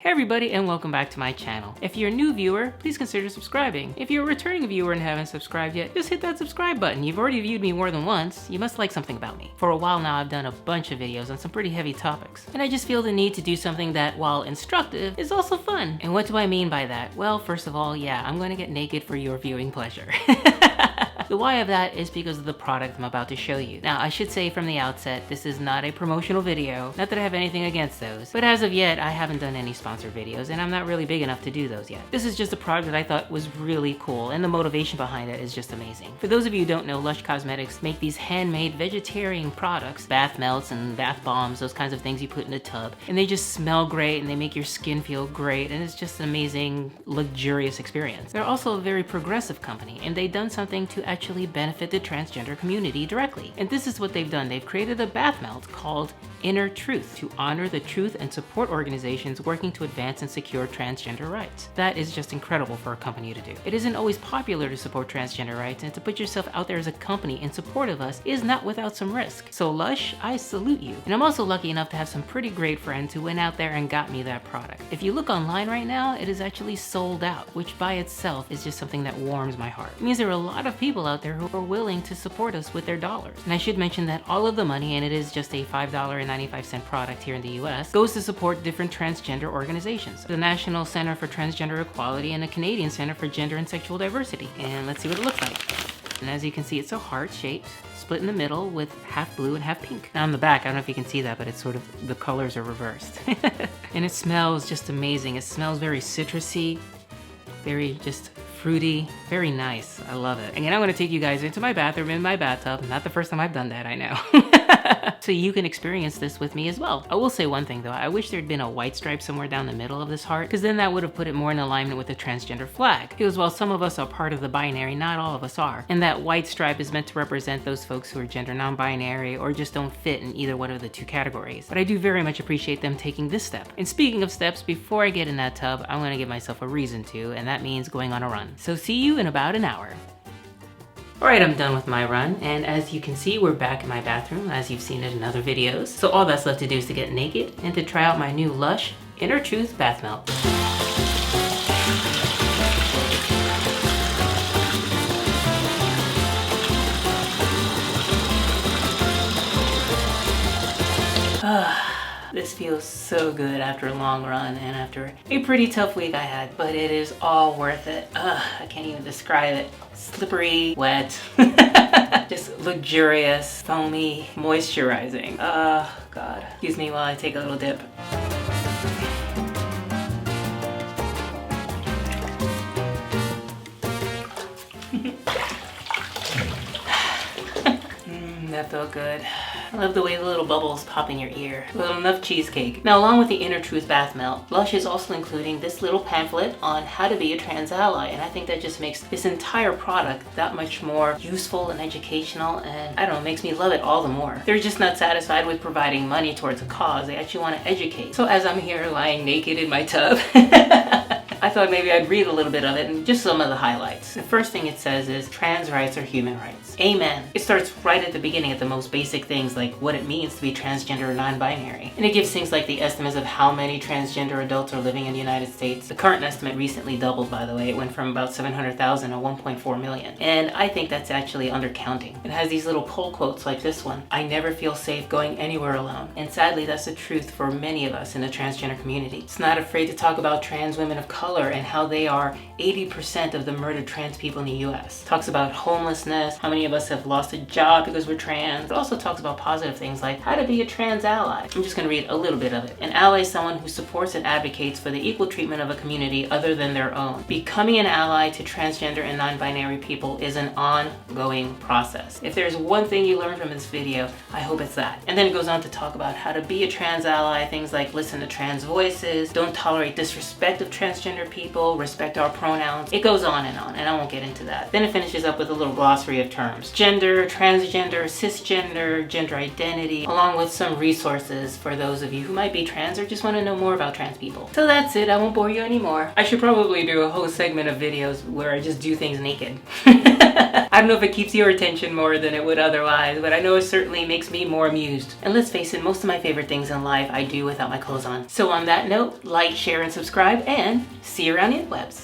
Hey everybody, and welcome back to my channel. If you're a new viewer, please consider subscribing. If you're a returning viewer and haven't subscribed yet, just hit that subscribe button. You've already viewed me more than once. You must like something about me. For a while now, I've done a bunch of videos on some pretty heavy topics, and I just feel the need to do something that, while instructive, is also fun. And what do I mean by that? Well, first of all, yeah, I'm going to get naked for your viewing pleasure. The why of that is because of the product I'm about to show you. Now, I should say from the outset, this is not a promotional video. Not that I have anything against those, but as of yet, I haven't done any sponsored videos, and I'm not really big enough to do those yet. This is just a product that I thought was really cool, and the motivation behind it is just amazing. For those of you who don't know, Lush Cosmetics make these handmade vegetarian products, bath melts and bath bombs, those kinds of things you put in a tub, and they just smell great, and they make your skin feel great, and it's just an amazing, luxurious experience. They're also a very progressive company, and they've done something to actually benefit the transgender community directly. And this is what they've done. They've created a bath melt called Inner Truth to honor the truth and support organizations working to advance and secure transgender rights. That is just incredible for a company to do. It isn't always popular to support transgender rights, and to put yourself out there as a company in support of us is not without some risk. So Lush, I salute you. And I'm also lucky enough to have some pretty great friends who went out there and got me that product. If you look online right now, it is actually sold out, which by itself is just something that warms my heart. It means there are a lot of people out there who are willing to support us with their dollars. And I should mention that all of the money, and it is just a $5.95 product here in the US, goes to support different transgender organizations. The National Center for Transgender Equality and the Canadian Center for Gender and Sexual Diversity. And let's see what it looks like. And as you can see, it's a heart shaped, split in the middle with half blue and half pink. Now on the back, I don't know if you can see that, but it's sort of, the colors are reversed. And it smells just amazing. It smells very citrusy, very just fruity, very nice. I love it. Again, I'm gonna take you guys into my bathroom in my bathtub. Not the first time I've done that, I know. So you can experience this with me as well. I will say one thing though, I wish there'd been a white stripe somewhere down the middle of this heart, because then that would have put it more in alignment with the transgender flag. Because while some of us are part of the binary, not all of us are. And that white stripe is meant to represent those folks who are gender non-binary or just don't fit in either one of the two categories. But I do very much appreciate them taking this step. And speaking of steps, before I get in that tub, I'm gonna give myself a reason to, and that means going on a run. So see you in about an hour. Alright, I'm done with my run, and as you can see, we're back in my bathroom, as you've seen it in other videos. So all that's left to do is to get naked and to try out my new Lush Inner Truth bath melt. This feels so good after a long run and after a pretty tough week I had, but it is all worth it. I can't even describe it. Slippery, wet, just luxurious, foamy, moisturizing. God. Excuse me while I take a little dip. That felt good. I love the way the little bubbles pop in your ear. A little enough cheesecake. Now, along with the Inner Truth bath melt, Lush is also including this little pamphlet on how to be a trans ally, and I think that just makes this entire product that much more useful and educational, and I don't know, makes me love it all the more. They're just not satisfied with providing money towards a cause. They actually want to educate. So as I'm here lying naked in my tub, I thought maybe I'd read a little bit of it and just some of the highlights. The first thing it says is, trans rights are human rights. Amen. It starts right at the beginning at the most basic things like what it means to be transgender or non-binary. And it gives things like the estimates of how many transgender adults are living in the United States. The current estimate recently doubled, by the way. It went from about 700,000 to 1.4 million. And I think that's actually undercounting. It has these little pull quotes like this one. I never feel safe going anywhere alone. And sadly, that's the truth for many of us in the transgender community. It's not afraid to talk about trans women of color and how they are 80% of the murdered trans people in the US. Talks about homelessness, how many of us have lost a job because we're trans. It also talks about positive things like how to be a trans ally. I'm just gonna read a little bit of it. An ally is someone who supports and advocates for the equal treatment of a community other than their own. Becoming an ally to transgender and non-binary people is an ongoing process. If there's one thing you learn from this video, I hope it's that. And then it goes on to talk about how to be a trans ally, things like listen to trans voices, don't tolerate disrespect of transgender cisgender people, respect our pronouns. It goes on, and I won't get into that. Then it finishes up with a little glossary of terms. Gender, transgender, cisgender, gender identity, along with some resources for those of you who might be trans or just want to know more about trans people. So that's it, I won't bore you anymore. I should probably do a whole segment of videos where I just do things naked. I don't know if it keeps your attention more than it would otherwise, but I know it certainly makes me more amused. And let's face it, most of my favorite things in life I do without my clothes on. So on that note, like, share, and subscribe, and see you around the interwebs.